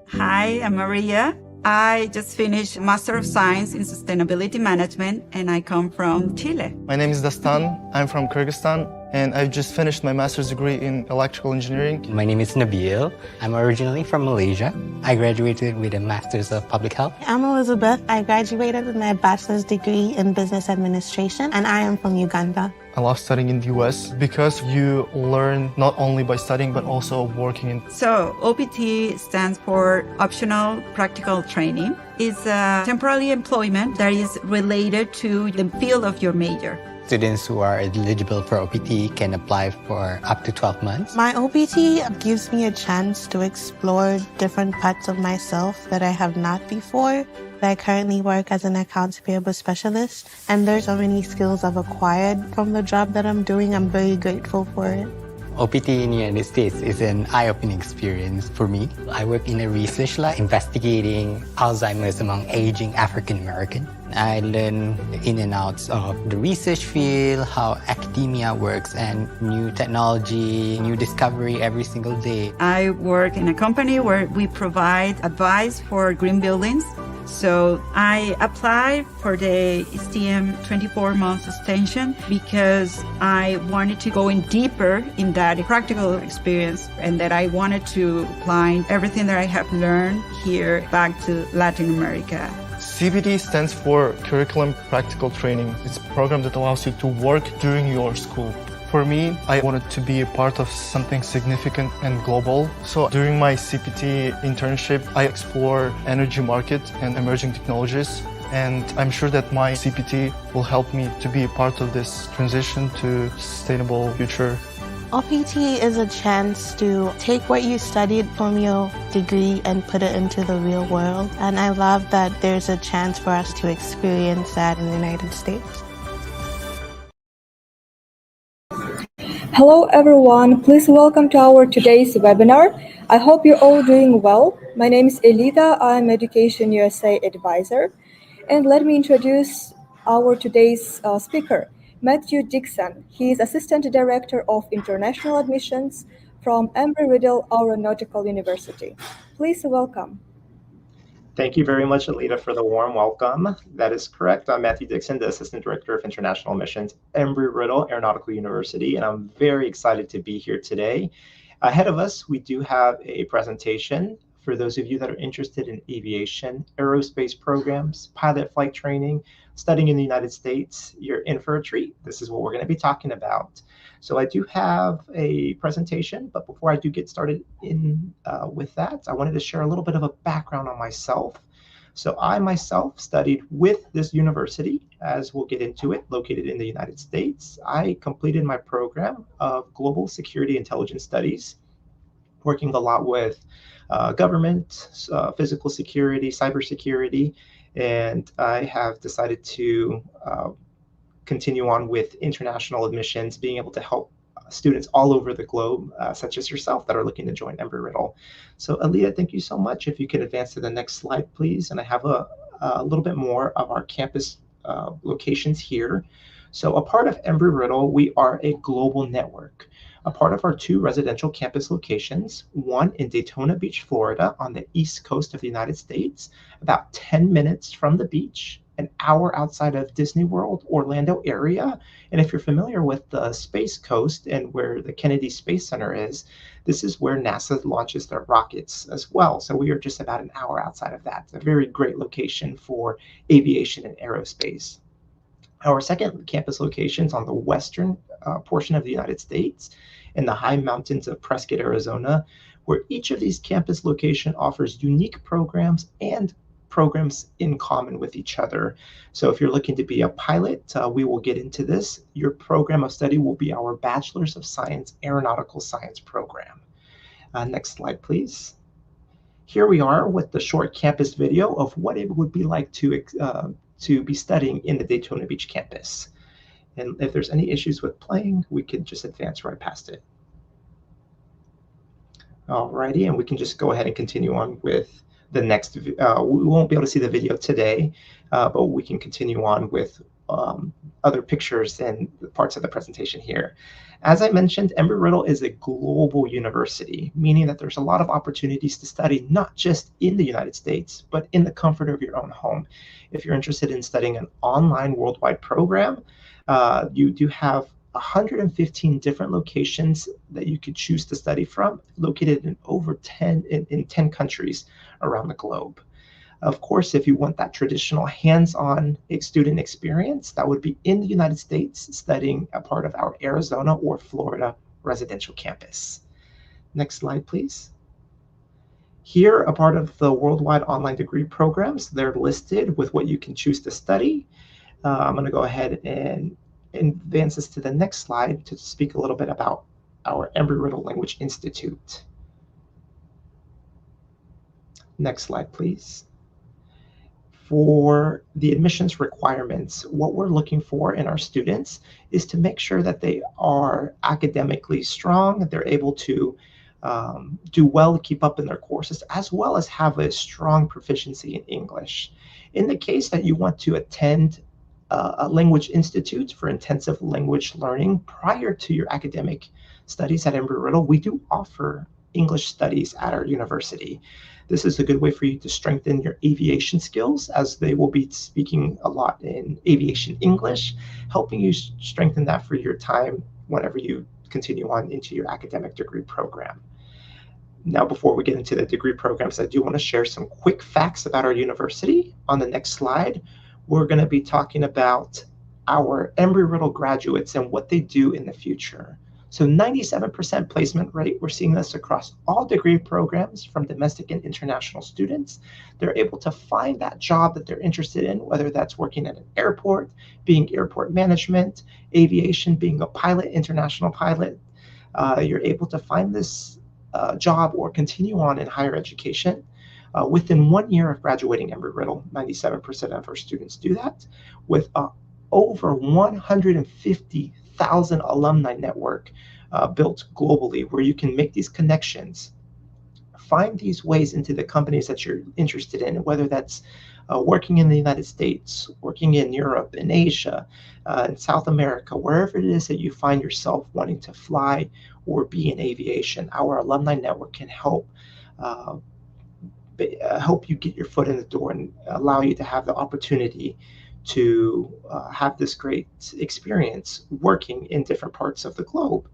Hi, I'm Maria. I just finished Master of Science in Sustainability Management, and I come from Chile. My name is Dastan. I'm from Kyrgyzstan, and I've just finished my master's degree in electrical engineering. My name is Nabil. I'm originally from Malaysia. I graduated with a Master's of Public Health. I'm Elizabeth. I graduated with my bachelor's degree in business administration, and I am from Uganda. I love studying in the US because you learn not only by studying but also working in. So OPT stands for Optional Practical Training. It's a temporary employment that is related to the field of your major. Students who are eligible for OPT can apply for up to 12 months. My OPT gives me a chance to explore different parts of myself that I have not before. I currently work as an accounts payable specialist, and there's so many skills I've acquired from the job that I'm doing. I'm very grateful for it. OPT in the United States is an eye-opening experience for me. I work in a research lab investigating Alzheimer's among aging African American. I learn the in and outs of the research field, how academia works, and new technology, new discovery every single day. I work in a company where we provide advice for green buildings. So I applied for the STEM 24-month extension because I wanted to go in deeper in that practical experience, and that I wanted to apply everything that I have learned here back to Latin America. CPT stands for Curriculum Practical Training. It's a program that allows you to work during your school. For me, I wanted to be a part of something significant and global. So during my CPT internship, I explore energy market and emerging technologies. And I'm sure that my CPT will help me to be a part of this transition to sustainable future. OPT is a chance to take what you studied from your degree and put it into the real world. And I love that there's a chance for us to experience that in the United States. Hello everyone, please welcome to our today's webinar. I hope you're all doing well. My name is Elida, I'm Education USA Advisor. And let me introduce our today's speaker, Matthew Dixon. He is Assistant Director of International Admissions from Embry-Riddle Aeronautical University. Please welcome. Thank you very much, Alita, for the warm welcome. That is correct. I'm Matthew Dixon, the Assistant Director of International Admissions, Embry-Riddle Aeronautical University, and I'm very excited to be here today. Ahead of us, we do have a presentation for those of you that are interested in aviation, aerospace programs, pilot flight training, studying in the United States. You're in for a treat. This is what we're going to be talking about. So I do have a presentation, but before I do get started with that, I wanted to share a little bit of a background on myself. So I myself studied with this university, as we'll get into it, located in the United States. I completed my program of Global Security Intelligence Studies, working a lot with government, physical security, cybersecurity, and I have decided to continue on with international admissions, being able to help students all over the globe, such as yourself, that are looking to join Embry-Riddle. So Aaliyah, thank you so much. If you could advance to the next slide, please. And I have a little bit more of our campus locations here. So a part of Embry-Riddle, we are a global network. A part of our 2 residential campus locations, one in Daytona Beach, Florida, on the east coast of the United States, about 10 minutes from the beach, an hour outside of Disney World, Orlando area. And if you're familiar with the Space Coast and where the Kennedy Space Center is, this is where NASA launches their rockets as well. So we are just about an hour outside of that. It's a very great location for aviation and aerospace. Our second campus location is on the western portion of the United States in the high mountains of Prescott, Arizona, where each of these campus locations offers unique programs and programs in common with each other. So if you're looking to be a pilot, we will get into this. Your program of study will be our Bachelor's of Science Aeronautical Science program. Next slide, please. Here we are with the short campus video of what it would be like to be studying in the Daytona Beach campus. And if there's any issues with playing, we can just advance right past it. Alrighty, and we can just go ahead and continue on with the next. We won't be able to see the video today, but we can continue on with other pictures and parts of the presentation here. As I mentioned, Embry-Riddle is a global university, meaning that there's a lot of opportunities to study, not just in the United States, but in the comfort of your own home. If you're interested in studying an online worldwide program, you do have 115 different locations that you could choose to study from, located in over 10 countries around the globe. Of course, if you want that traditional hands-on student experience, that would be in the United States, studying a part of our Arizona or Florida residential campus. Next slide, please. Here, a part of the worldwide online degree programs, they're listed with what you can choose to study. I'm going to go ahead and advance us to the next slide to speak a little bit about our Embry-Riddle Language Institute. Next slide, please. For the admissions requirements, what we're looking for in our students is to make sure that they are academically strong, that they're able to do well, keep up in their courses, as well as have a strong proficiency in English. In the case that you want to attend a language institute for intensive language learning prior to your academic studies at Embry-Riddle, we do offer English studies at our university. This is a good way for you to strengthen your aviation skills, as they will be speaking a lot in aviation English, helping you strengthen that for your time whenever you continue on into your academic degree program. Now, before we get into the degree programs, I do want to share some quick facts about our university. On the next slide, we're going to be talking about our Embry-Riddle graduates and what they do in the future. So 97% placement rate, we're seeing this across all degree programs from domestic and international students. They're able to find that job that they're interested in, whether that's working at an airport, being airport management, aviation, being a pilot, international pilot. You're able to find this job or continue on in higher education. Within 1 year of graduating Embry-Riddle, 97% of our students do that, with over 150,000 alumni network built globally, where you can make these connections, find these ways into the companies that you're interested in, whether that's working in the United States, working in Europe, in Asia, in South America, wherever it is that you find yourself wanting to fly or be in aviation. Our alumni network can help you get your foot in the door and allow you to have the opportunity to have this great experience working in different parts of the globe.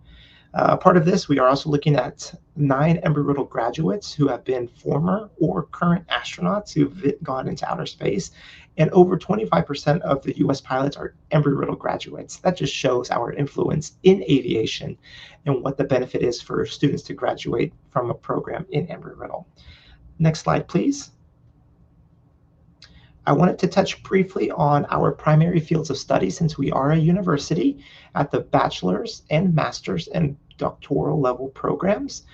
Part of this, we are also looking at 9 Embry-Riddle graduates who have been former or current astronauts who've gone into outer space, and over 25% of the US pilots are Embry-Riddle graduates. That just shows our influence in aviation and what the benefit is for students to graduate from a program in Embry-Riddle. Next slide, please. I wanted to touch briefly on our primary fields of study, since we are a university, at the bachelor's and master's and doctoral level programs.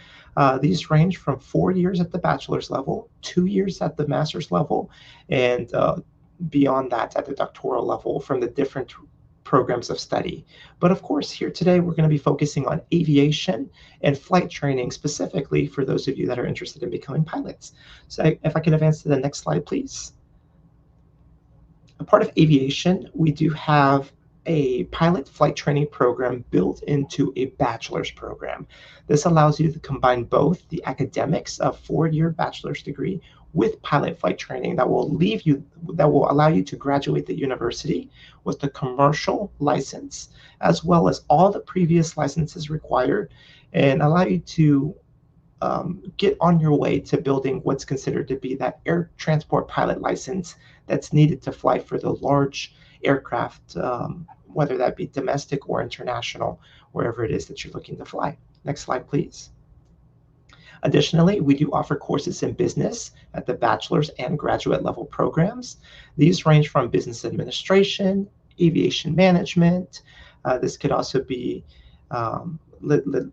These range from 4 years at the bachelor's level, 2 years at the master's level, and beyond that at the doctoral level from the different programs of study. But of course, here today, we're going to be focusing on aviation and flight training, specifically for those of you that are interested in becoming pilots. So if I can advance to the next slide, please. A part of aviation, we do have a pilot flight training program built into a bachelor's program. This allows you to combine both the academics of 4-year bachelor's degree with pilot flight training that will allow you to graduate the university with the commercial license, as well as all the previous licenses required, and allow you to get on your way to building what's considered to be that air transport pilot license that's needed to fly for the large aircraft, whether that be domestic or international, wherever it is that you're looking to fly. Next slide, please. Additionally, we do offer courses in business at the bachelor's and graduate level programs. These range from business administration, aviation management. This could also be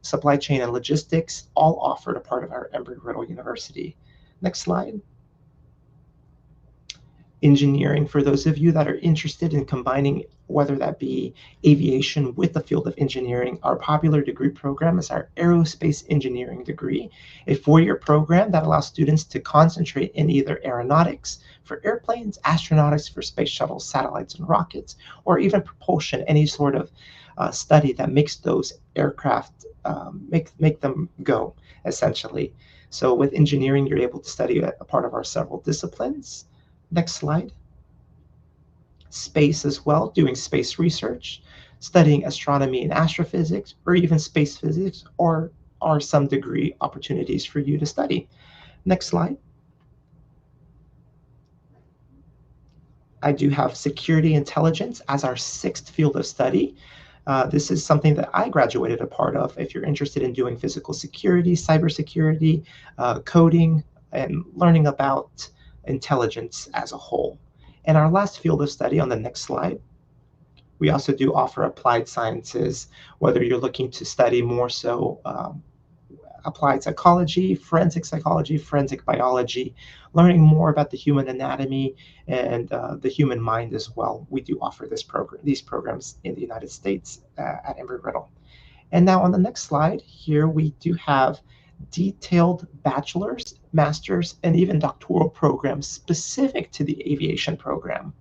supply chain and logistics, all offered a part of our Embry-Riddle University. Next slide. Engineering, for those of you that are interested in combining, whether that be aviation with the field of engineering, our popular degree program is our aerospace engineering degree, a 4-year program that allows students to concentrate in either aeronautics for airplanes, astronautics for space shuttles, satellites, and rockets, or even propulsion, any sort of study that makes those aircraft make them go, essentially. So with engineering, you're able to study a part of our several disciplines. Next slide. Space as well, doing space research, studying astronomy and astrophysics, or even space physics, or are some degree opportunities for you to study. Next slide. I do have security intelligence as our 6th field of study. This is something that I graduated a part of. If you're interested in doing physical security, cybersecurity, coding, and learning about intelligence as a whole. And our last field of study on the next slide, we also do offer applied sciences, whether you're looking to study more so applied psychology, forensic biology, learning more about the human anatomy and the human mind as well. We do offer these programs in the United States at Embry-Riddle. And now on the next slide here, we do have detailed bachelor's, master's, and even doctoral programs specific to the aviation program.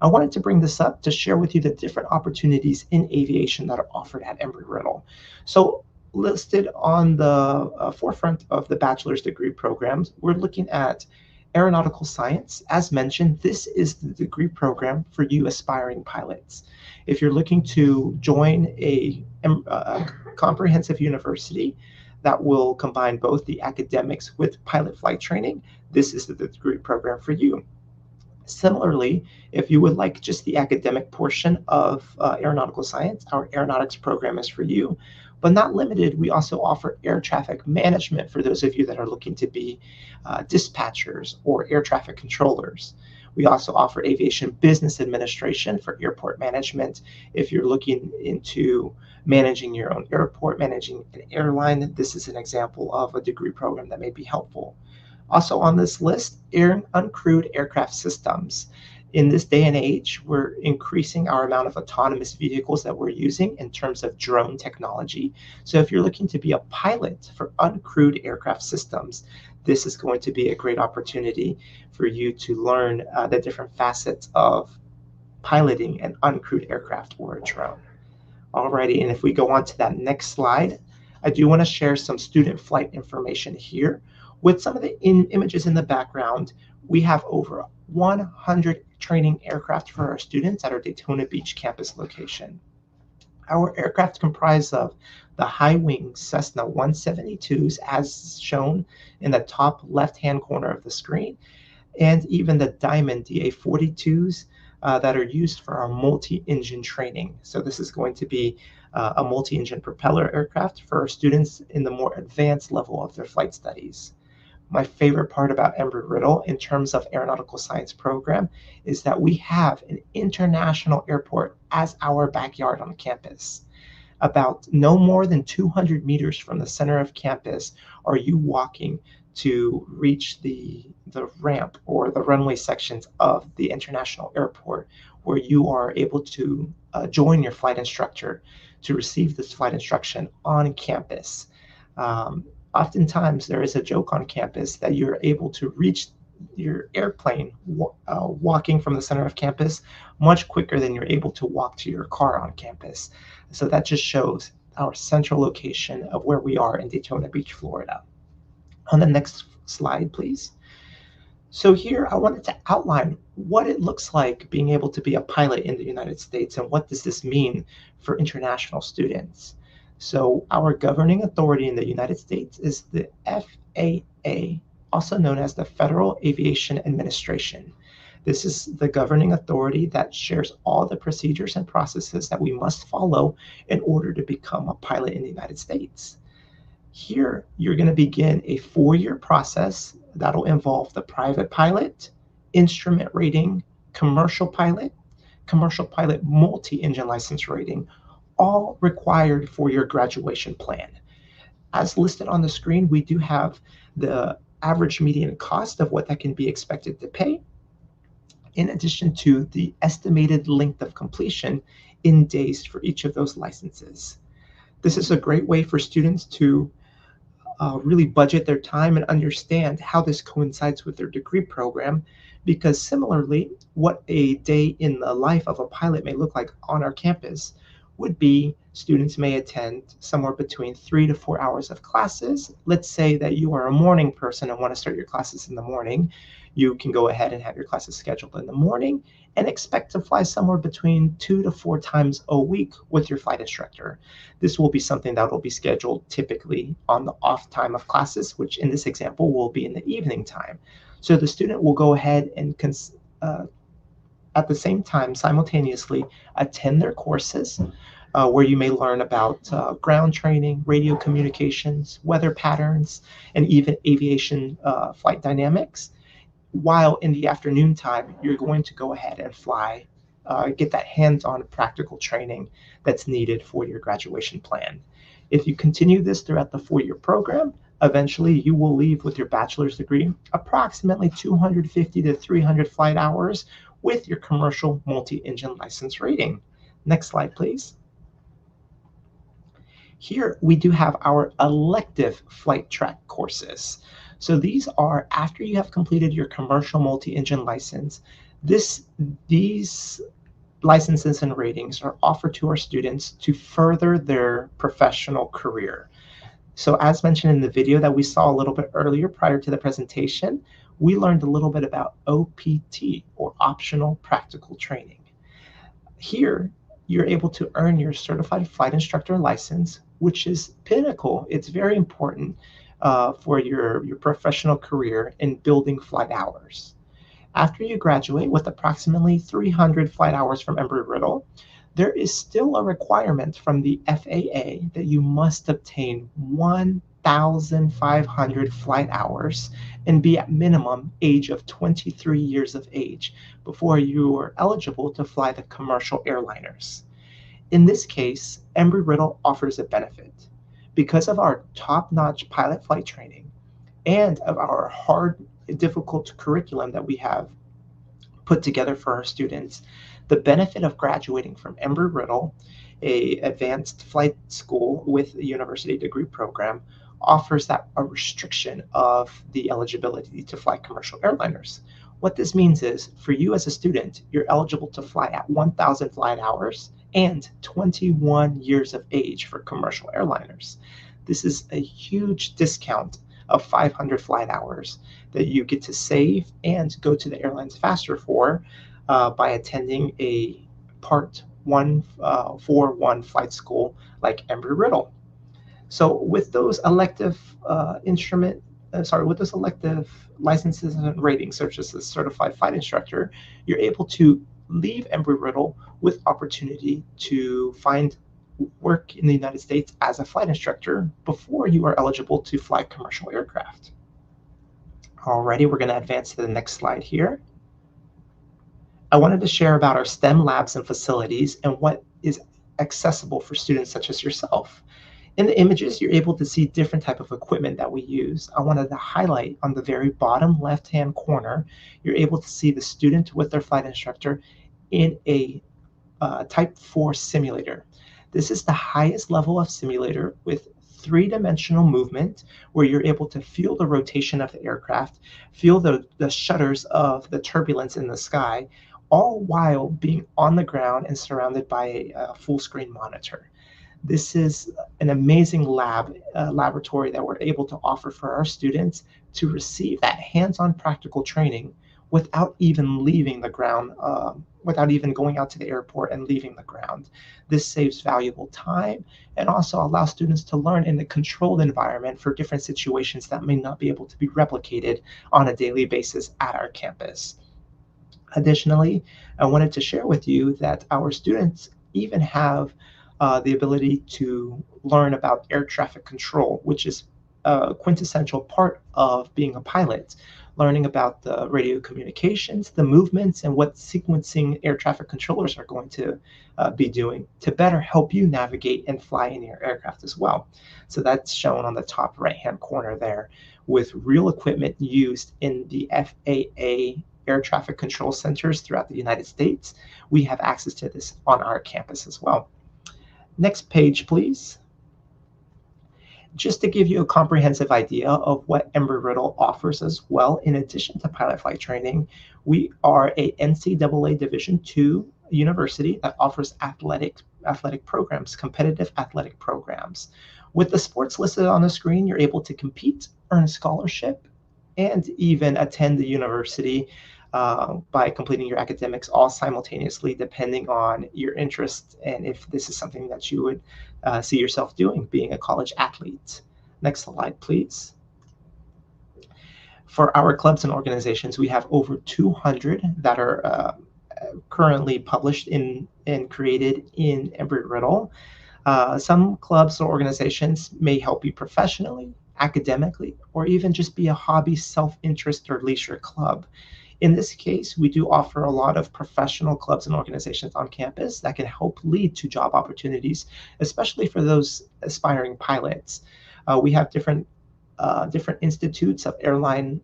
I wanted to bring this up to share with you the different opportunities in aviation that are offered at Embry-Riddle. So listed on the forefront of the bachelor's degree programs, we're looking at aeronautical science. As mentioned, this is the degree program for you aspiring pilots. If you're looking to join a comprehensive university that will combine both the academics with pilot flight training, this is the degree program for you. Similarly, if you would like just the academic portion of aeronautical science, our aeronautics program is for you. But not limited, we also offer air traffic management for those of you that are looking to be dispatchers or air traffic controllers. We also offer aviation business administration for airport management. If you're looking into managing your own airport, managing an airline, this is an example of a degree program that may be helpful. Also on this list, uncrewed aircraft systems. In this day and age, we're increasing our amount of autonomous vehicles that we're using in terms of drone technology. So if you're looking to be a pilot for uncrewed aircraft systems, this is going to be a great opportunity for you to learn the different facets of piloting an uncrewed aircraft or a drone. Alrighty, and if we go on to that next slide, I do want to share some student flight information here. With some of the images in the background, we have over 100 training aircraft for our students at our Daytona Beach campus location. Our aircraft comprise of the high-wing Cessna 172s, as shown in the top left-hand corner of the screen, and even the Diamond DA-42s that are used for our multi-engine training. So this is going to be a multi-engine propeller aircraft for our students in the more advanced level of their flight studies. My favorite part about Embry-Riddle in terms of aeronautical science program is that we have an international airport as our backyard on campus. About no more than 200 meters from the center of campus are you walking to reach the ramp or the runway sections of the international airport, where you are able to join your flight instructor to receive this flight instruction on campus. Oftentimes, there is a joke on campus that you're able to reach your airplane walking from the center of campus much quicker than you're able to walk to your car on campus. So that just shows our central location of where we are in Daytona Beach, Florida. On the next slide, please. So here I wanted to outline what it looks like being able to be a pilot in the United States and what does this mean for international students. So our governing authority in the United States is the FAA, also known as the Federal Aviation Administration. This is the governing authority that shares all the procedures and processes that we must follow in order to become a pilot in the United States. Here, you're going to begin a 4-year process that'll involve the private pilot, instrument rating, commercial pilot multi-engine license rating, all required for your graduation plan. As listed on the screen, we do have the average median cost of what that can be expected to pay. in addition to the estimated length of completion in days for each of those licenses. This is a great way for students to really budget their time and understand how this coincides with their degree program, because similarly, what a day in the life of a pilot may look like on our campus would be students may attend somewhere between 3 to 4 hours of classes. Let's say that you are a morning person and want to start your classes in the morning. You can go ahead and have your classes scheduled in the morning and expect to fly somewhere between 2 to 4 times a week with your flight instructor. This will be something that will be scheduled typically on the off time of classes, which in this example will be in the evening time. So the student will go ahead and at the same time simultaneously attend their courses, where you may learn about ground training, radio communications, weather patterns, and even aviation flight dynamics. While in the afternoon time, you're going to go ahead and fly, get that hands-on practical training that's needed for your graduation plan. If you continue this throughout the 4-year program, eventually you will leave with your bachelor's degree, approximately 250 to 300 flight hours with your commercial multi-engine license rating. Next slide, please. Here we do have our elective flight track courses. So these are after you have completed your commercial multi-engine license. These licenses and ratings are offered to our students to further their professional career. So as mentioned in the video that we saw a little bit earlier prior to the presentation, we learned a little bit about OPT, or optional practical training. Here, you're able to earn your certified flight instructor license, which is pinnacle. It's very important for your professional career in building flight hours. After you graduate with approximately 300 flight hours from Embry-Riddle, there is still a requirement from the FAA that you must obtain 1,500 flight hours and be at minimum age of 23 years of age before you are eligible to fly the commercial airliners. In this case, Embry-Riddle offers a benefit. Because of our top-notch pilot flight training and of our hard, difficult curriculum that we have put together for our students, the benefit of graduating from Embry-Riddle, a advanced flight school with a university degree program, offers that a restriction of the eligibility to fly commercial airliners. What this means is, for you as a student, you're eligible to fly at 1,000 flight hours and 21 years of age for commercial airliners. This is a huge discount of 500 flight hours that you get to save and go to the airlines faster for by attending a Part 141 flight school like Embry-Riddle. So with those elective with those elective licenses and ratings, such as the certified flight instructor, you're able to leave Embry-Riddle with opportunity to find work in the United States as a flight instructor before you are eligible to fly commercial aircraft. Alrighty, we're going to advance to the next slide here. I wanted to share about our STEM labs and facilities and what is accessible for students such as yourself. In the images, you're able to see different type of equipment that we use. I wanted to highlight on the very bottom left-hand corner, you're able to see the student with their flight instructor in a Type 4 simulator. This is the highest level of simulator with 3-dimensional movement, where you're able to feel the rotation of the aircraft, feel the shudders of the turbulence in the sky, all while being on the ground and surrounded by a full-screen monitor. This is an amazing laboratory that we're able to offer for our students to receive that hands-on practical training without even leaving the ground, without even going out to the airport and leaving the ground. This saves valuable time and also allows students to learn in a controlled environment for different situations that may not be able to be replicated on a daily basis at our campus. Additionally, I wanted to share with you that our students even have the ability to learn about air traffic control, which is a quintessential part of being a pilot. Learning about the radio communications, the movements, and what sequencing air traffic controllers are going to be doing to better help you navigate and fly in your aircraft as well. So that's shown on the top right-hand corner there, with real equipment used in the FAA air traffic control centers throughout the United States. We have access to this on our campus as well. Next page, please. Just to give you a comprehensive idea of what Embry-Riddle offers as well, in addition to pilot flight training, we are a NCAA Division II university that offers athletic programs, competitive athletic programs. With the sports listed on the screen, you're able to compete, earn a scholarship, and even attend the university by completing your academics all simultaneously, depending on your interest and if this is something that you would see yourself doing, being a college athlete. Next slide, please. For our clubs and organizations, we have over 200 that are currently published and created in Embry-Riddle. Some clubs or organizations may help you professionally, academically, or even just be a hobby, self-interest, or leisure club. In this case, we do offer a lot of professional clubs and organizations on campus that can help lead to job opportunities, especially for those aspiring pilots. We have different institutes of airline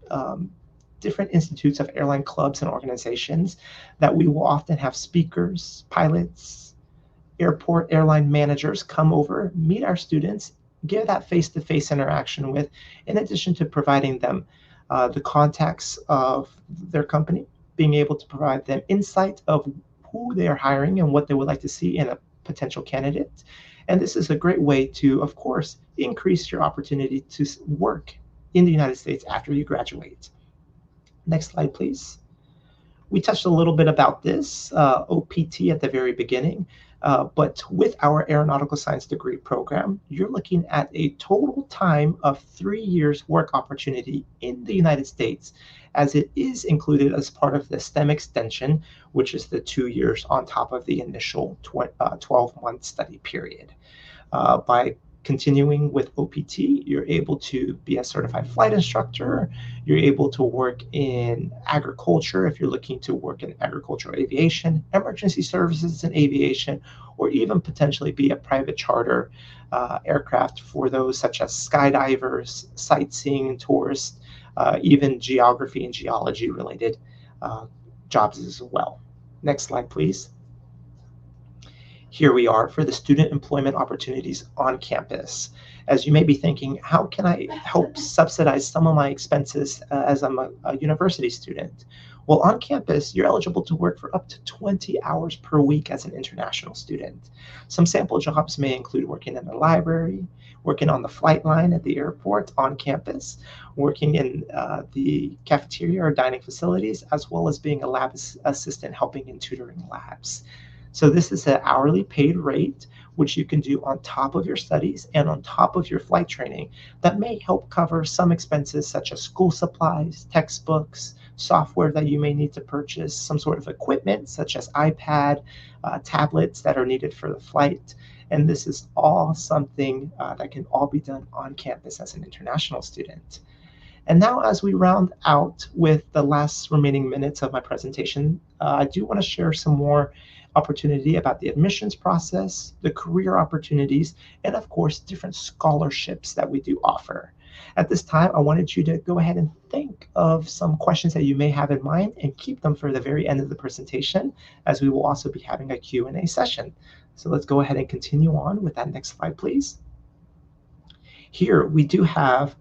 clubs and organizations that we will often have speakers, pilots, airline managers come over, meet our students, give that face-to-face interaction with, in addition to providing them the contacts of their company, being able to provide them insight of who they are hiring and what they would like to see in a potential candidate. And this is a great way to, of course, increase your opportunity to work in the United States after you graduate. Next slide, please. We touched a little bit about this, OPT at the very beginning, but with our aeronautical science degree program, you're looking at a total time of 3 years work opportunity in the United States, as it is included as part of the STEM extension, which is the 2 years on top of the initial 12-month study period. By continuing with OPT, you're able to be a certified flight instructor. You're able to work in agriculture if you're looking to work in agricultural aviation, emergency services in aviation, or even potentially be a private charter aircraft for those such as skydivers, sightseeing, tourists, even geography and geology related jobs as well. Next slide, please. Here we are for the student employment opportunities on campus. As you may be thinking, how can I help subsidize some of my expenses as I'm a university student? Well, on campus, you're eligible to work for up to 20 hours per week as an international student. Some sample jobs may include working in the library, working on the flight line at the airport on campus, working in the cafeteria or dining facilities, as well as being a lab assistant helping in tutoring labs. So this is an hourly paid rate, which you can do on top of your studies and on top of your flight training that may help cover some expenses such as school supplies, textbooks, software that you may need to purchase, some sort of equipment such as iPad, tablets that are needed for the flight. And this is all something that can all be done on campus as an international student. And now as we round out with the last remaining minutes of my presentation, I do want to share some more opportunity about the admissions process, the career opportunities, and of course, different scholarships that we do offer. At this time, I wanted you to go ahead and think of some questions that you may have in mind and keep them for the very end of the presentation, as we will also be having a Q&A session. So let's go ahead and continue on with that next slide, please. Here we do have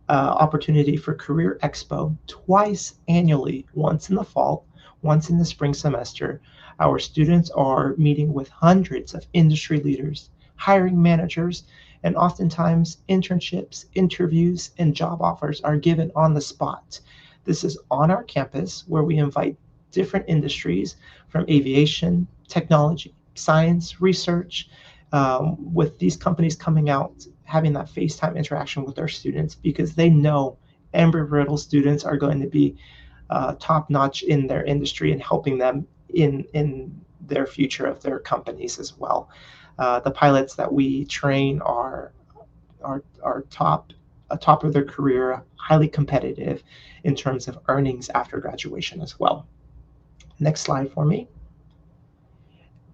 opportunity for Career Expo twice annually, once in the fall, once in the spring semester. Our students are meeting with hundreds of industry leaders, hiring managers, and oftentimes internships, interviews, and job offers are given on the spot. This is on our campus where we invite different industries from aviation, technology, science, research, with these companies coming out, having that FaceTime interaction with our students because they know Embry-Riddle students are going to be top-notch in their industry and helping them in their future of their companies as well. The pilots that we train are top of their career, highly competitive in terms of earnings after graduation as well. Next slide for me.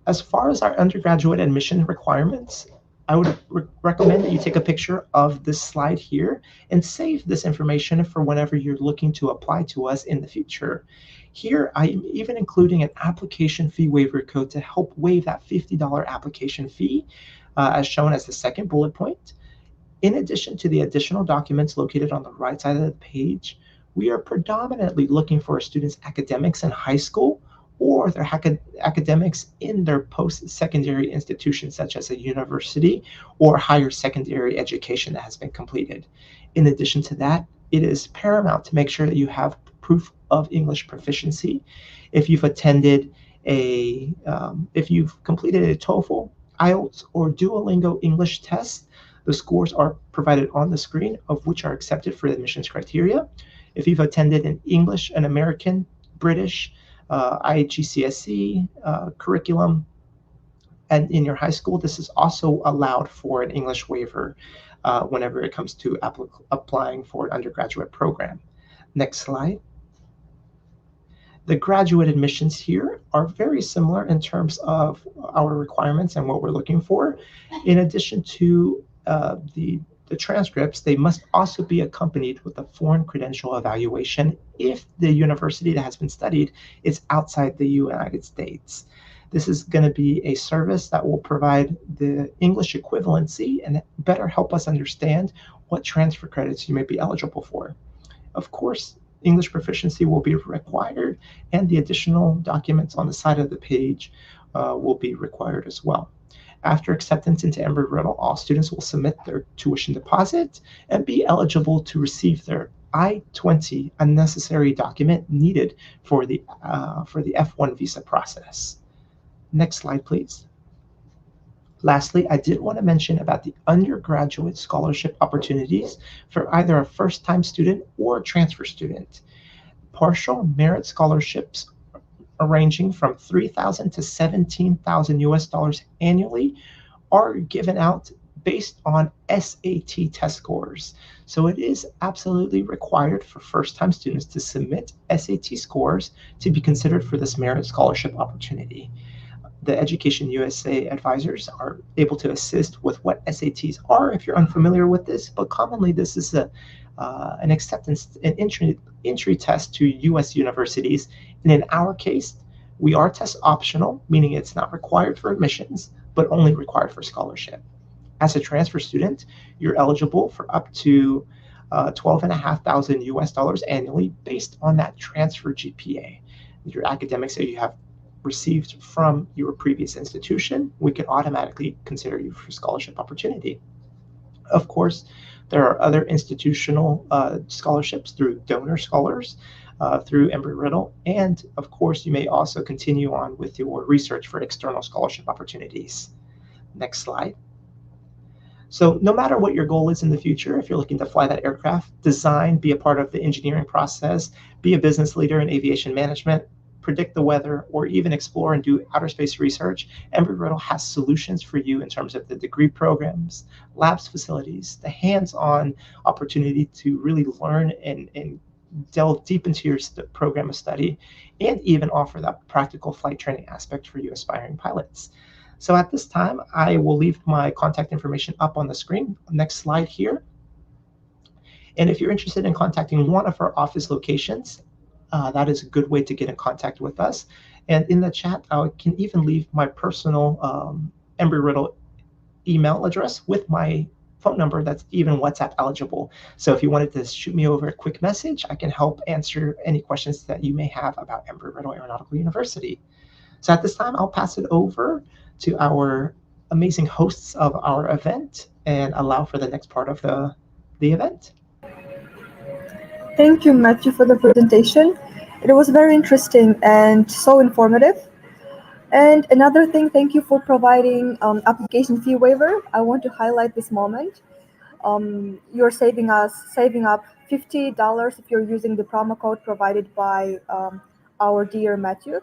As far as our undergraduate admission requirements, I would recommend that you take a picture of this slide here and save this information for whenever you're looking to apply to us in the future. Here, I'm even including an application fee waiver code to help waive that $50 application fee, as shown as the second bullet point. In addition to the additional documents located on the right side of the page, we are predominantly looking for a student's academics in high school or their academics in their post-secondary institutions, such as a university or higher secondary education that has been completed. In addition to that, it is paramount to make sure that you have proof of English proficiency. If you've attended if you've completed a TOEFL, IELTS, or Duolingo English test, the scores are provided on the screen, of which are accepted for the admissions criteria. If you've attended an English, an American, British, IGCSE curriculum, and in your high school, this is also allowed for an English waiver whenever it comes to applying for an undergraduate program. Next slide. The graduate admissions here are very similar in terms of our requirements and what we're looking for. In addition to the transcripts, they must also be accompanied with a foreign credential evaluation if the university that has been studied is outside the United States. This is going to be a service that will provide the English equivalency and better help us understand what transfer credits you may be eligible for. Of course, English proficiency will be required, and the additional documents on the side of the page will be required as well. After acceptance into Embry-Riddle, all students will submit their tuition deposit and be eligible to receive their I-20, a necessary document needed for the F1 visa process. Next slide, please. Lastly, I did want to mention about the undergraduate scholarship opportunities for either a first-time student or a transfer student. Partial merit scholarships ranging from $3,000 to $17,000 US annually are given out based on SAT test scores. So it is absolutely required for first-time students to submit SAT scores to be considered for this merit scholarship opportunity. The Education USA advisors are able to assist with what SATs are if you're unfamiliar with this, but commonly this is an acceptance, an entry test to US universities. And in our case, we are test optional, meaning it's not required for admissions, but only required for scholarship. As a transfer student, you're eligible for up to $12,500 US annually based on that transfer GPA. Your academics that you have received from your previous institution, we can automatically consider you for scholarship opportunity. Of course, there are other institutional scholarships through donor scholars, through Embry-Riddle, and of course, you may also continue on with your research for external scholarship opportunities. Next slide. So no matter what your goal is in the future, if you're looking to fly that aircraft, design, be a part of the engineering process, be a business leader in aviation management, predict the weather, or even explore and do outer space research, Embry-Riddle has solutions for you in terms of the degree programs, labs facilities, the hands-on opportunity to really learn and delve deep into your program of study, and even offer that practical flight training aspect for you aspiring pilots. So at this time, I will leave my contact information up on the screen. Next slide here. And if you're interested in contacting one of our office locations, that is a good way to get in contact with us. And in the chat, I can even leave my personal Embry-Riddle email address with my phone number that's even WhatsApp eligible. So if you wanted to shoot me over a quick message, I can help answer any questions that you may have about Embry-Riddle Aeronautical University. So at this time, I'll pass it over to our amazing hosts of our event and allow for the next part of the event. Thank you, Matthew, for the presentation. It was very interesting and so informative. And another thing, thank you for providing application fee waiver. I want to highlight this moment. You're saving up $50 if you're using the promo code provided by our dear Matthew.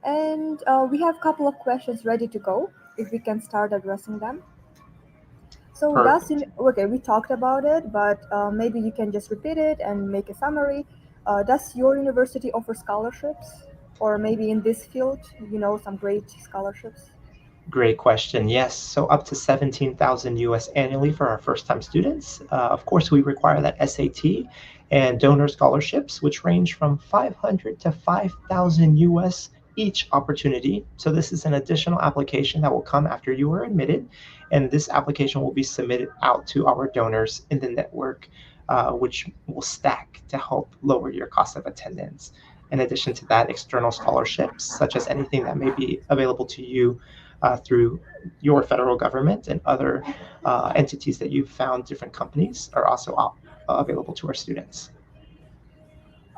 And we have a couple of questions ready to go, if we can start addressing them. So okay, we talked about it, but maybe you can just repeat it and make a summary. Does your university offer scholarships? Or maybe in this field, some great scholarships? Great question. Yes, so up to 17,000 US annually for our first-time students. Of course, we require that SAT and donor scholarships, which range from 500 to 5,000 US each opportunity. So this is an additional application that will come after you are admitted, and this application will be submitted out to our donors in the network, which will stack to help lower your cost of attendance. In addition to that, external scholarships, such as anything that may be available to you through your federal government and other entities that you've found, different companies, are also available to our students.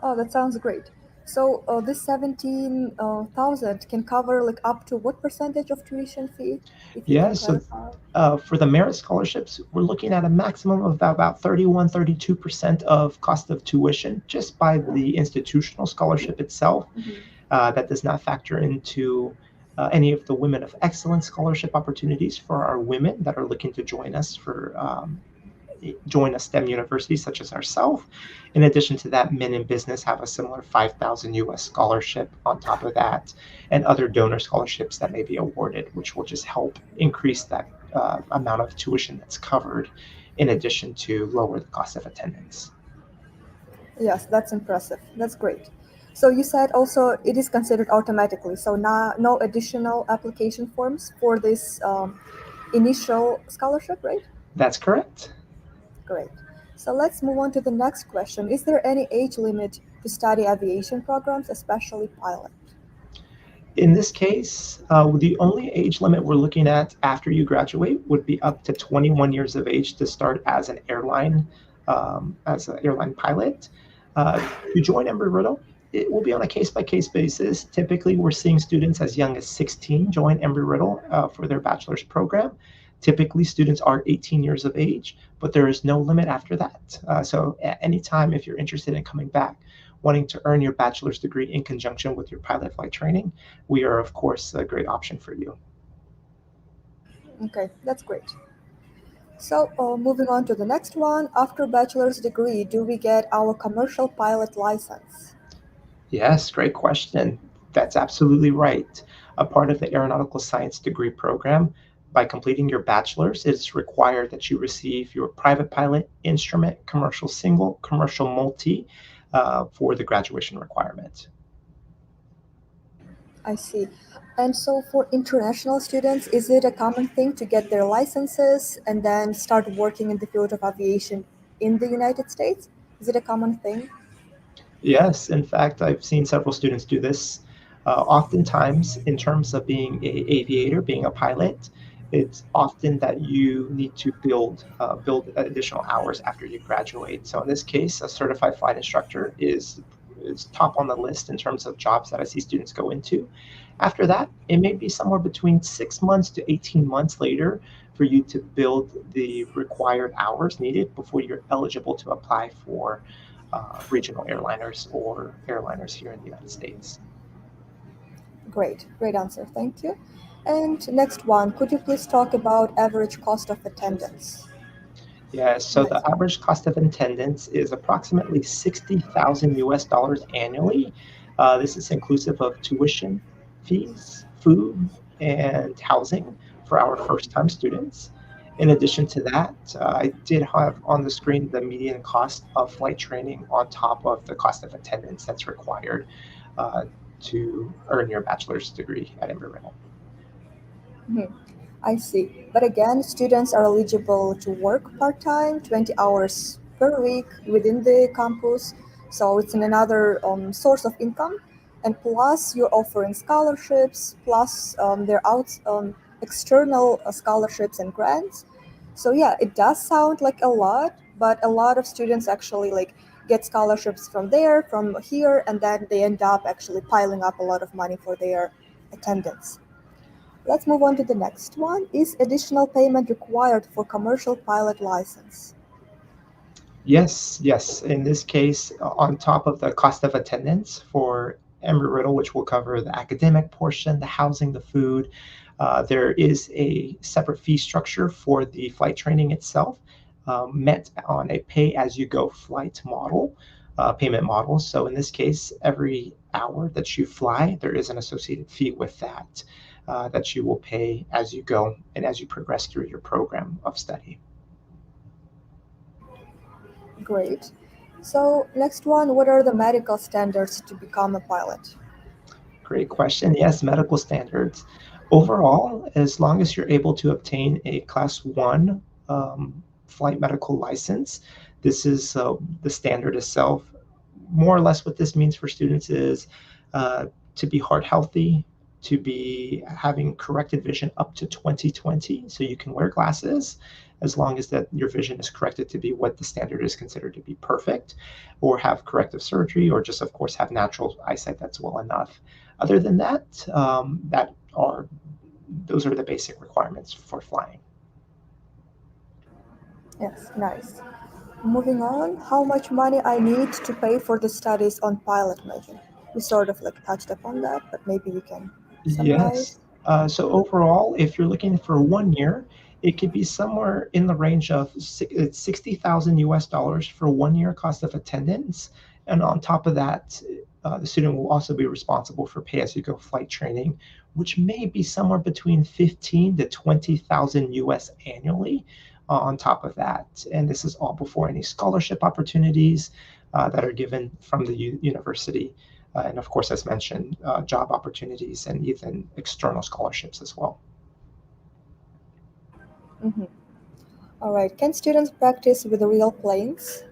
Oh, that sounds great. So this 17,000 can cover like up to what percentage of tuition fee, if you Yeah, can so clarify? for the merit scholarships, we're looking at a maximum of about 31, 32% of cost of tuition just by the institutional scholarship itself. Mhm. That does not factor into any of the Women of Excellence scholarship opportunities for our women that are looking to join a STEM university such as ourselves. In addition to that, men in business have a similar 5,000 US scholarship on top of that, and other donor scholarships that may be awarded, which will just help increase that amount of tuition that's covered, in addition to lower the cost of attendance. Yes, that's impressive. That's great. So you said also it is considered automatically, so no additional application forms for this initial scholarship, right? That's correct. Great. So let's move on to the next question. Is there any age limit to study aviation programs, especially pilot? In this case, the only age limit we're looking at after you graduate would be up to 21 years of age to start as an airline pilot. To join Embry-Riddle, it will be on a case-by-case basis. Typically, we're seeing students as young as 16 join Embry-Riddle for their bachelor's program. Typically, students are 18 years of age, but there is no limit after that. So at any time, if you're interested in coming back, wanting to earn your bachelor's degree in conjunction with your pilot flight training, we are, of course, a great option for you. Okay, that's great. So moving on to the next one. After bachelor's degree, do we get our commercial pilot license? Yes, great question. That's absolutely right. A part of the aeronautical science degree program, by completing your bachelor's, it is required that you receive your private pilot instrument, commercial single, commercial multi for the graduation requirement. I see. And so for international students, is it a common thing to get their licenses and then start working in the field of aviation in the United States? Is it a common thing? Yes, in fact, I've seen several students do this. Oftentimes, in terms of being an aviator, being a pilot, it's often that you need to build additional hours after you graduate. So in this case, a certified flight instructor is top on the list in terms of jobs that I see students go into. After that, it may be somewhere between 6 months to 18 months later for you to build the required hours needed before you're eligible to apply for regional airliners or airliners here in the United States. Great, great answer. Thank you. And next one, could you please talk about average cost of attendance? Yeah, so the Next. average cost of attendance is approximately 60,000 US dollars annually. This is inclusive of tuition fees, food, and housing for our first-time students. In addition to that, I did have on the screen the median cost of flight training on top of the cost of attendance that's required uh, to earn your bachelor's degree at Embry-Riddle. Mhm. I see. But again, students are eligible to work part-time, 20 hours per week within the campus. So it's another source of income. And plus, you're offering scholarships, plus external scholarships and grants. So yeah, it does sound like a lot, but a lot of students actually like get scholarships from there, from here, and then they end up actually piling up a lot of money for their attendance. Let's move on to the next one. Is additional payment required for commercial pilot license? Yes, yes. In this case, on top of the cost of attendance for Embry-Riddle, which will cover the academic portion, the housing, the food, there is a separate fee structure for the flight training itself, met on a pay-as-you-go flight model, payment model. So in this case, every hour that you fly, there is an associated fee with that. that you will pay as you go and as you progress through your program of study. Great. So next one, what are the medical standards to become a pilot? Great question. Yes, medical standards. Overall, as long as you're able to obtain a Class 1 flight medical license, this is the standard itself. More or less what this means for students is to be heart healthy, to be having corrected vision up to 20/20, so you can wear glasses as long as that your vision is corrected to be what the standard is considered to be perfect, or have corrective surgery, or just of course have natural eyesight that's well enough. Other than that, those are the basic requirements for flying. Yes, nice. Moving on, how much money I need to pay for the studies on pilot major? We sort of like touched upon that, but maybe we can Yes. summarize. So overall, if you're looking for 1 year, it could be somewhere in the range of 60,000 US dollars for 1 year cost of attendance. And on top of that, the student will also be responsible for pay-as-you-go flight training, which may be somewhere between 15 to 20,000 US annually on top of that. And this is all before any scholarship opportunities that are given from the university. And of course, as mentioned, job opportunities and even external scholarships as well. Mhm. All right. Can students practice with the real planes?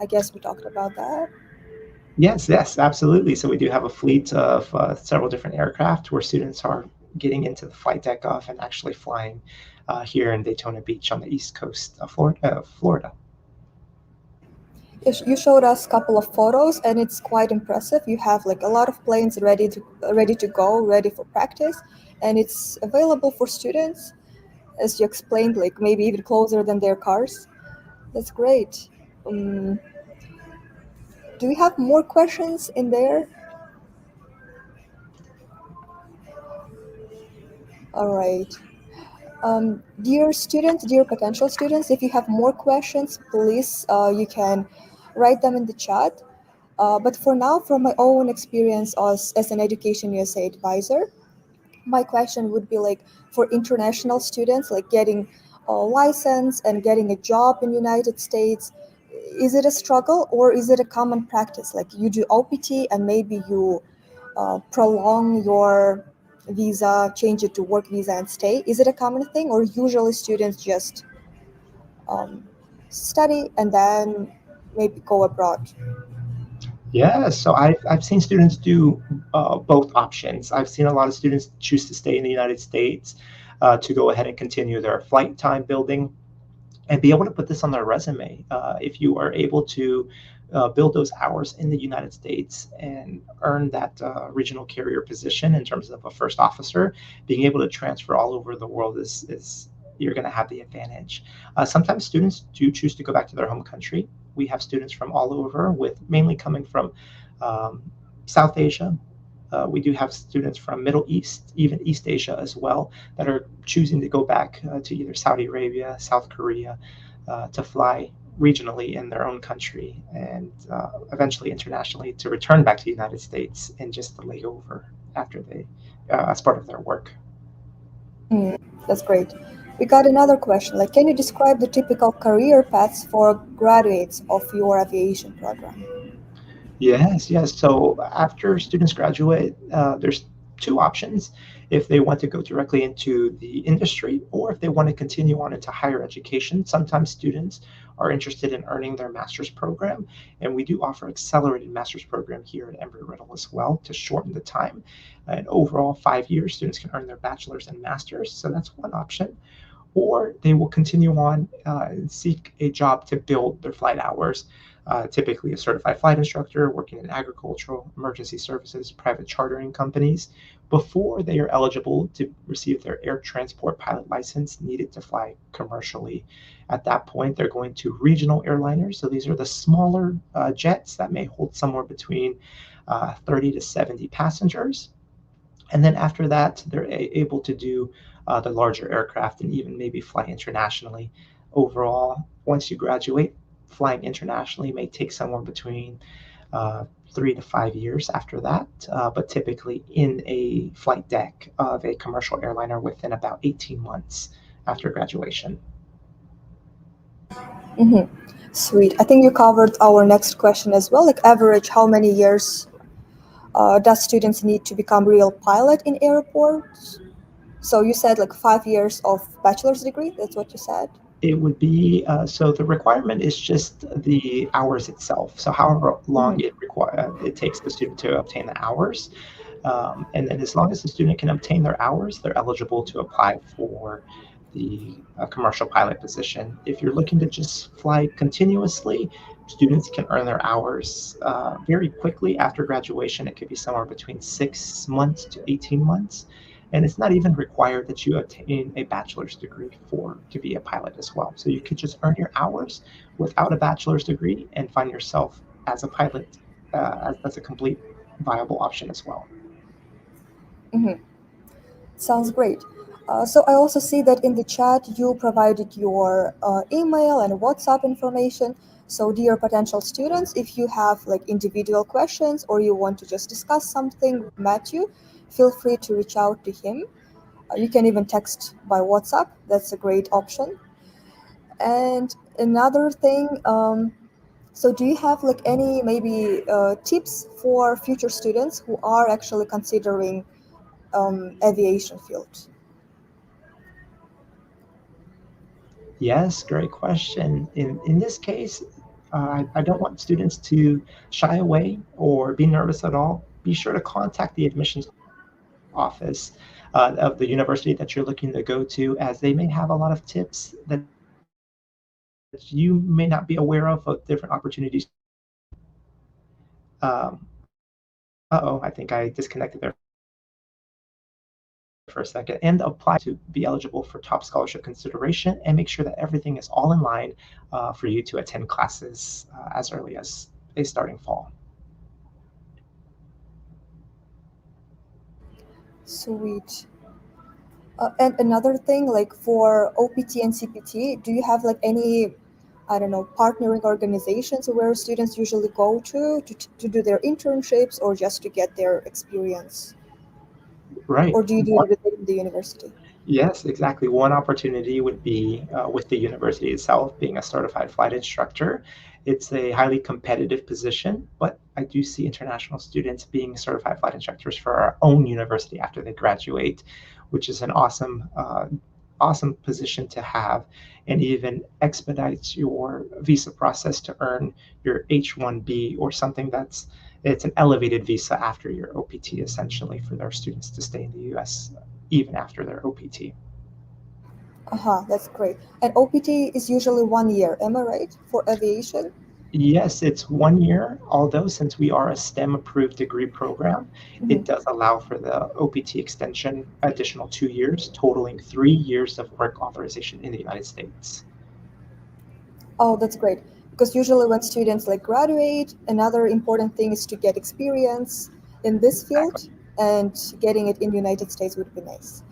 I guess we talked about that. Yes, yes, absolutely. So we do have a fleet of several different aircraft where students are getting into the flight deck of and actually flying here in Daytona Beach on the East Coast of Florida. You showed us a couple of photos, and it's quite impressive. You have like a lot of planes ready to go, ready for practice, and it's available for students, as you explained, like maybe even closer than their cars. That's great. Um, do we have more questions in there? All right. Dear students, dear potential students, if you have more questions, please you can write them in the chat. But for now, from my own experience as an Education USA advisor, my question would be like for international students, like getting a license and getting a job in United States, is it a struggle or is it a common practice? Like you do OPT and maybe you prolong your visa, change it to work visa and stay. Is it a common thing or usually students just um, study and then maybe go abroad? Yeah, so I've seen students do both options. I've seen a lot of students choose to stay in the United States to go ahead and continue their flight time building and be able to put this on their resume. If you are able to build those hours in the United States and earn that regional carrier position in terms of a first officer, being able to transfer all over the world is you're going to have the advantage. Sometimes students do choose to go back to their home country. We have students from all over, with mainly coming from um, South Asia. We do have students from Middle East, even East Asia as well, that are choosing to go back to either Saudi Arabia, South Korea, to fly regionally in their own country and eventually internationally to return back to the United States and just the layover after as part of their work. That's great. We got another question. Like, can you describe the typical career paths for graduates of your aviation program? Yes, yes. So after students graduate, there's two options. If they want to go directly into the industry or if they want to continue on into higher education. Sometimes students are interested in earning their master's program, and we do offer accelerated master's program here at Embry-Riddle as well to shorten the time. And overall, 5 years, students can earn their bachelor's and master's. So that's one option. Or they will continue on and seek a job to build their flight hours. Typically, a certified flight instructor working in agricultural, emergency services, private chartering companies, before they are eligible to receive their air transport pilot license needed to fly commercially. At that point, they're going to regional airliners. So these are the smaller jets that may hold somewhere between 30 to 70 passengers. And then after that, they're able to do the larger aircraft and even maybe fly internationally. Overall, once you graduate, flying internationally may take somewhere between 3 to 5 years after that, but typically in a flight deck of a commercial airliner within about 18 months after graduation. Sweet. I think you covered our next question as well. Like average, how many years does students need to become real pilot in airports? So you said like 5 years of bachelor's degree. That's what you said. It would be so the requirement is just the hours itself. So however long it takes the student to obtain the hours, and then as long as the student can obtain their hours, they're eligible to apply for the commercial pilot position. If you're looking to just fly continuously, students can earn their hours very quickly after graduation. It could be somewhere between 6 months to 18 months. And it's not even required that you obtain a bachelor's degree to be a pilot as well. So you could just earn your hours without a bachelor's degree and find yourself as a pilot as a complete viable option as well. Sounds great. So I also see that in the chat you provided your email and WhatsApp information. So dear potential students, if you have like individual questions or you want to just discuss something with Matthew, feel free to reach out to him. You can even text by WhatsApp. That's a great option. And another thing, so do you have like any maybe tips for future students who are actually considering aviation field? Yes, great question. In this case, I don't want students to shy away or be nervous at all. Be sure to contact the admissions office of the university that you're looking to go to, as they may have a lot of tips that you may not be aware of different opportunities. I think I disconnected there for a second. And apply to be eligible for top scholarship consideration, and make sure that everything is all in line for you to attend classes as early as a starting fall. Sweet. And another thing, like for OPT and CPT, do you have like any, I don't know, partnering organizations where students usually go to do their internships or just to get their experience? Right. Or do you do it within the university? Yes, exactly. One opportunity would be with the university itself, being a certified flight instructor. It's a highly competitive position, but I do see international students being certified flight instructors for our own university after they graduate, which is an awesome position to have, and even expedites your visa process to earn your H-1B or something it's an elevated visa after your OPT, essentially, for their students to stay in the US even after their OPT. That's great. And OPT is usually 1 year, am I right, for aviation? Yes, it's 1 year, although since we are a STEM approved degree program, it does allow for the OPT extension additional 2 years, totaling 3 years of work authorization in the United States. Oh, that's great. Because usually when students like graduate, another important thing is to get experience in this field, and getting it in the United States would be nice.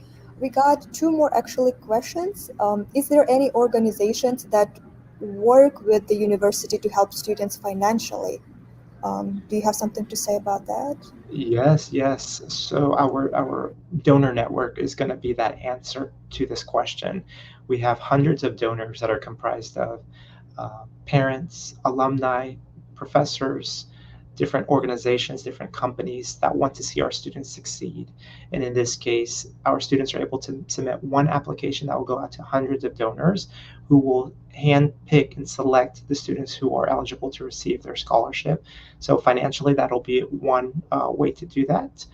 We got two more actually questions. Is there any organizations that work with the university to help students financially? Do you have something to say about that? Yes, yes. So our donor network is going to be that answer to this question. We have hundreds of donors that are comprised of parents, alumni, professors, different organizations, different companies that want to see our students succeed. And in this case, our students are able to submit one application that will go out to hundreds of donors, who will hand pick and select the students who are eligible to receive their scholarship. So financially, that'll be one way to do that.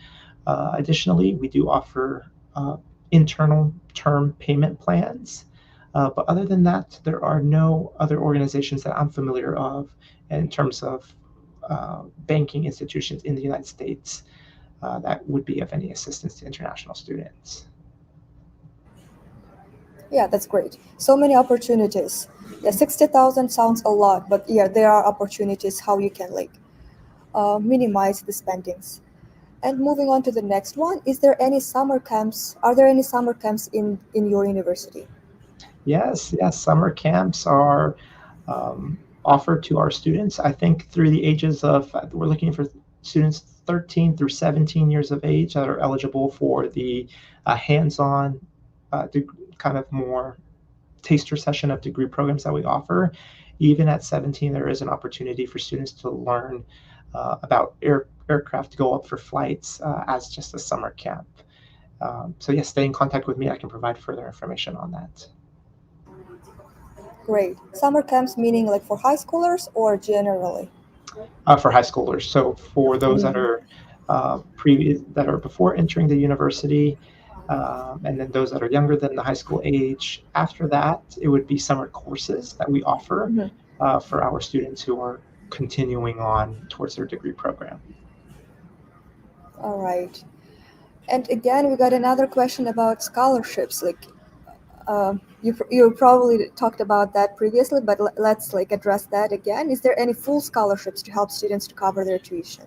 Additionally, we do offer internal term payment plans. But other than that, there are no other organizations that I'm familiar of in terms of banking institutions in the United States that would be of any assistance to international students. Yeah, that's great. So many opportunities. Yeah, 60,000 sounds a lot, but yeah, there are opportunities how you can like minimize the spendings. And moving on to the next one, is there any summer camps? Are there any summer camps in your university? Yes, yes, summer camps are offer to our students. I think through the ages of, we're looking for students 13 through 17 years of age that are eligible for the hands-on kind of more taster session of degree programs that we offer. Even at 17, there is an opportunity for students to learn about aircraft to go up for flights as just a summer camp. So yes, stay in contact with me. I can provide further information on that. Great. Summer camps meaning like for high schoolers or generally? For high schoolers. So for those that are that are before entering the university, and then those that are younger than the high school age. After that, it would be summer courses that we offer for our students who are continuing on towards their degree program. All right. And again, we got another question about scholarships. Like, you probably talked about that previously, but let's like address that again. Is there any full scholarships to help students to cover their tuition?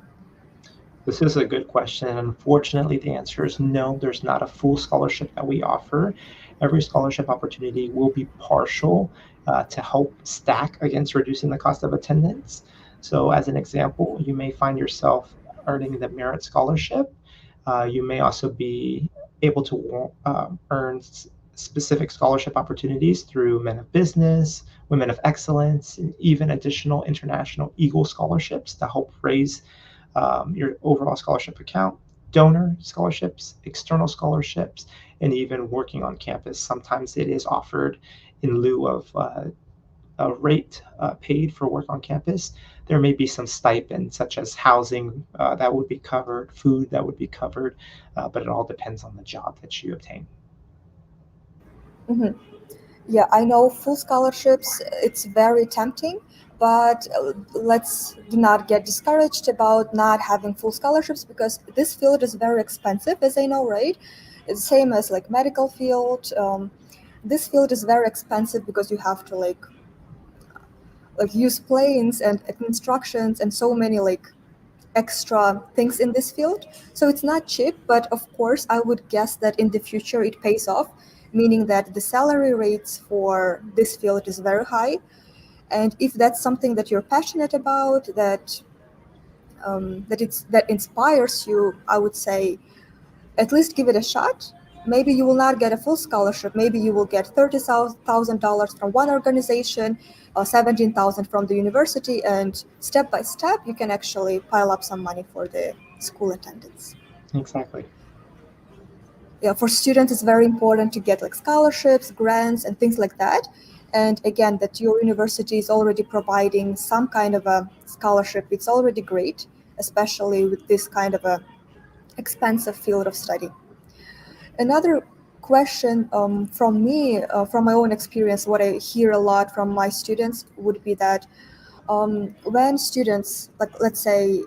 This is a good question. Unfortunately, the answer is no, there's not a full scholarship that we offer. Every scholarship opportunity will be partial to help stack against reducing the cost of attendance. So as an example, you may find yourself earning the merit scholarship. You may also be able to earn specific scholarship opportunities through Men of Business, Women of Excellence, and even additional international Eagle scholarships to help raise your overall scholarship account, donor scholarships, external scholarships, and even working on campus. Sometimes it is offered in lieu of a rate paid for work on campus. There may be some stipends such as housing that would be covered, food that would be covered, but it all depends on the job that you obtain. Yeah, I know full scholarships, it's very tempting, but let's do not get discouraged about not having full scholarships because this field is very expensive, as I know, right? It's the same as like medical field. This field is very expensive because you have to like use planes and instructions and so many like extra things in this field. So it's not cheap, but of course I would guess that in the future it pays off, meaning that the salary rates for this field is very high. And if that's something that you're passionate about, that inspires you, I would say at least give it a shot. Maybe you will not get a full scholarship. Maybe you will get $30,000 from one organization, or $17,000 from the university, and step by step, you can actually pile up some money for the school attendance. Exactly. Yeah, for students, it's very important to get like scholarships, grants, and things like that. And again, that your university is already providing some kind of a scholarship, it's already great, especially with this kind of a expensive field of study. Another question from me, from my own experience, what I hear a lot from my students would be that when students, like let's say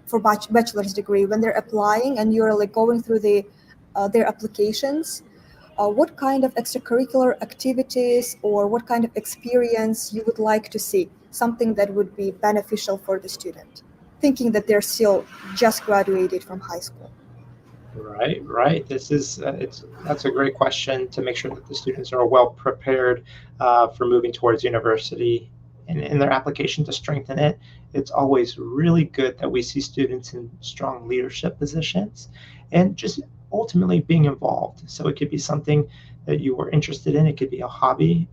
for bachelor's degree, when they're applying and you're like going through their applications, what kind of extracurricular activities or what kind of experience you would like to see, something that would be beneficial for the student, thinking that they're still just graduated from high school. Right. This is that's a great question to make sure that the students are well prepared for moving towards university and in their application to strengthen it. It's always really good that we see students in strong leadership positions and just ultimately being involved. So it could be something that you were interested in. It could be a hobby,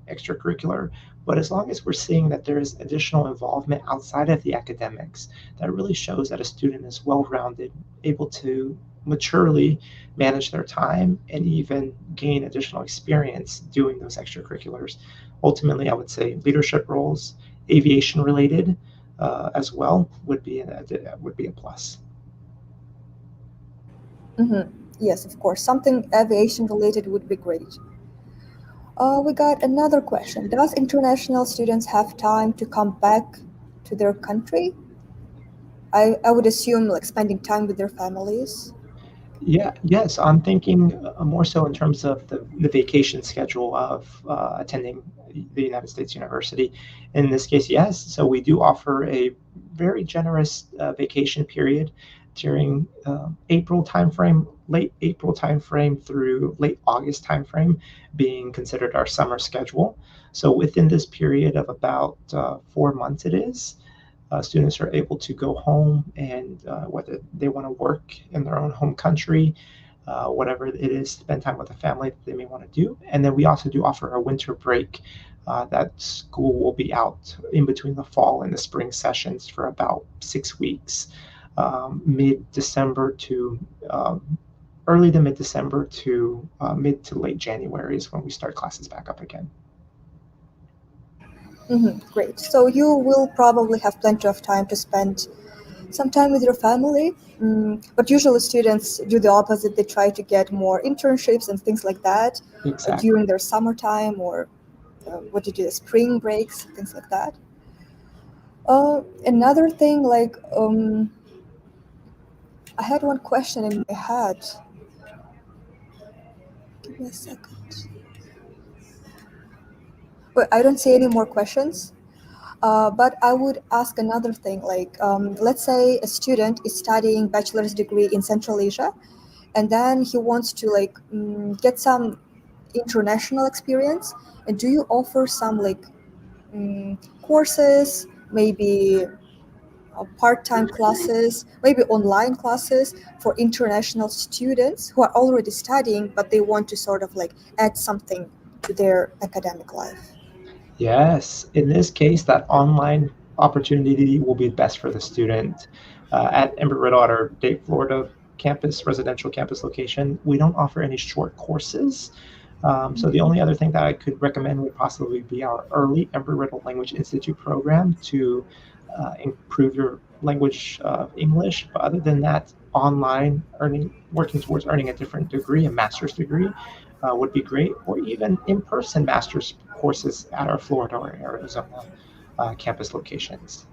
extracurricular. But as long as we're seeing that there is additional involvement outside of the academics, that really shows that a student is well-rounded, able to maturely manage their time and even gain additional experience doing those extracurriculars. Ultimately, I would say leadership roles, aviation related as well would be a plus. Yes, of course, something aviation related would be great. We got another question. Does international students have time to come back to their country? I would assume like spending time with their families. Yes, I'm thinking more so in terms of the vacation schedule of attending the United States University. In this case, yes. So we do offer a very generous vacation period during April timeframe late April timeframe through late August timeframe being considered our summer schedule. So within this period of about 4 months, students are able to go home and whether they want to work in their own home country, whatever it is, spend time with a family that they may want to do. And then we also do offer a winter break that school will be out in between the fall and the spring sessions for about 6 weeks, mid-December to early to mid-December to mid to late January is when we start classes back up again. Great. So you will probably have plenty of time to spend some time with your family. But usually students do the opposite. They try to get more internships and things like that Exactly. during their summertime or spring breaks, things like that. Another thing, like I had one question in my head. Give me a second. But I don't see any more questions. But I would ask another thing, like let's say a student is studying bachelor's degree in Central Asia, and then he wants to get some international experience. And do you offer some courses, maybe part-time classes, maybe online classes for international students who are already studying, but they want to sort of add something to their academic life? Yes, in this case, that online opportunity will be best for the student. At Embry-Riddle, at our Dade, Florida campus, residential campus location, we don't offer any short courses. So the only other thing that I could recommend would possibly be our early Embry-Riddle Language Institute program to improve your language English. But other than that, online working towards earning a different degree, a master's degree, would be great, or even in-person master's courses at our Florida or Arizona campus locations.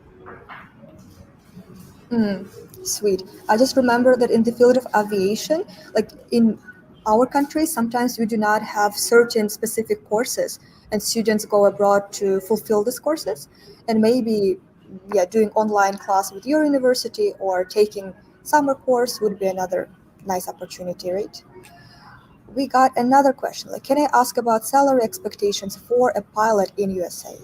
Sweet. I just remember that in the field of aviation, like in our country, sometimes we do not have certain specific courses, and students go abroad to fulfill these courses. And maybe, doing online class with your university or taking summer course would be another nice opportunity, right? We got another question. Like, can I ask about salary expectations for a pilot in USA?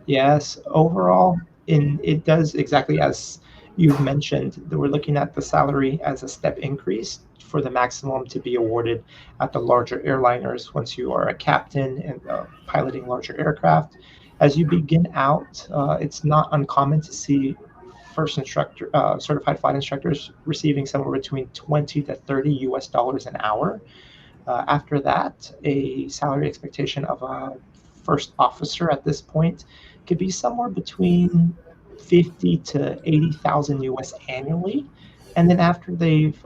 Yes, overall, it does exactly as you've mentioned, that we're looking at the salary as a step increase for the maximum to be awarded at the larger airliners once you are a captain and piloting larger aircraft. As you begin out, it's not uncommon to see certified flight instructors receiving somewhere between 20 to 30 US dollars an hour. After that, a salary expectation of a first officer at this point could be somewhere between 50 to 80,000 US annually. And then after they've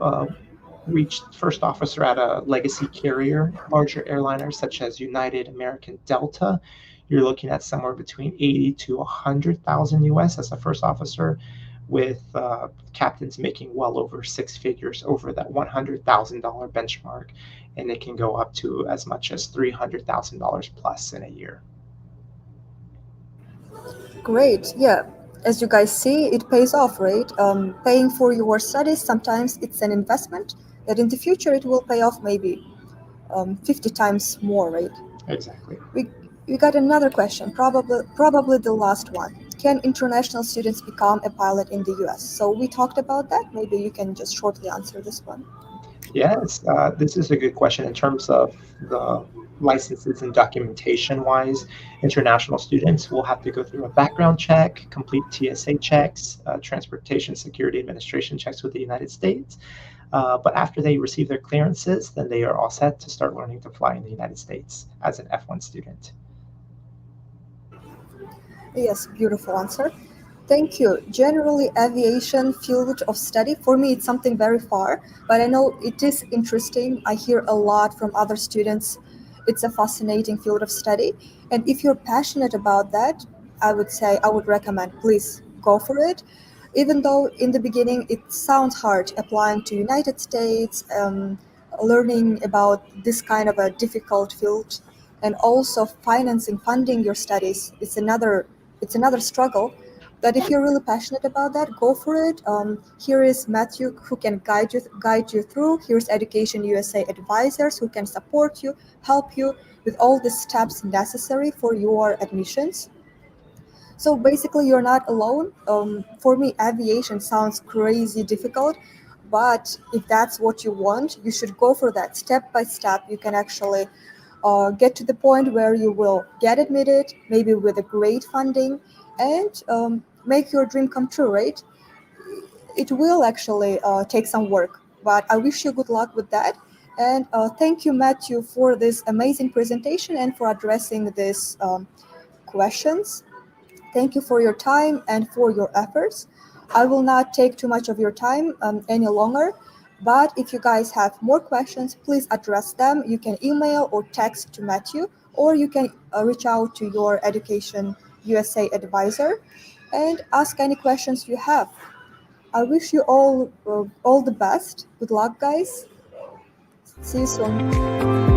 reached first officer at a legacy carrier, larger airliners such as United, American, Delta, you're looking at somewhere between 80 to 100,000 US as a first officer, with captains making well over six figures over that $100,000 benchmark, and it can go up to as much as $300,000 plus in a year. Great. Yeah. As you guys see, it pays off, right? Paying for your studies, sometimes it's an investment that in the future it will pay off maybe 50 times more, right? Exactly. We got another question, probably the last one. Can international students become a pilot in the US? So we talked about that. Maybe you can just shortly answer this one. Yes, this is a good question in terms of the licenses and documentation wise. International students will have to go through a background check, complete TSA checks, Transportation Security Administration checks with the United States. But after they receive their clearances, then they are all set to start learning to fly in the United States as an F1 student. Yes, beautiful answer. Thank you. Generally, aviation field of study, for me, it's something very far, but I know it is interesting. I hear a lot from other students. It's a fascinating field of study. And if you're passionate about that, I would recommend, please go for it. Even though in the beginning it sounds hard applying to United States, learning about this kind of a difficult field, and also funding your studies, it's another struggle. But if you're really passionate about that, go for it. Here is Matthew who can guide you through. Here's Education USA advisors who can support you, help you with all the steps necessary for your admissions. So basically, you're not alone. For me, aviation sounds crazy difficult, but if that's what you want, you should go for that step by step. You can actually get to the point where you will get admitted, maybe with a great funding, and make your dream come true, right? It will actually take some work, but I wish you good luck with that. And thank you, Matthew, for this amazing presentation and for addressing these questions. Thank you for your time and for your efforts. I will not take too much of your time any longer, but if you guys have more questions, please address them. You can email or text to Matthew, or you can reach out to your Education USA advisor and ask any questions you have. I wish you all the best. Good luck, guys. See you soon.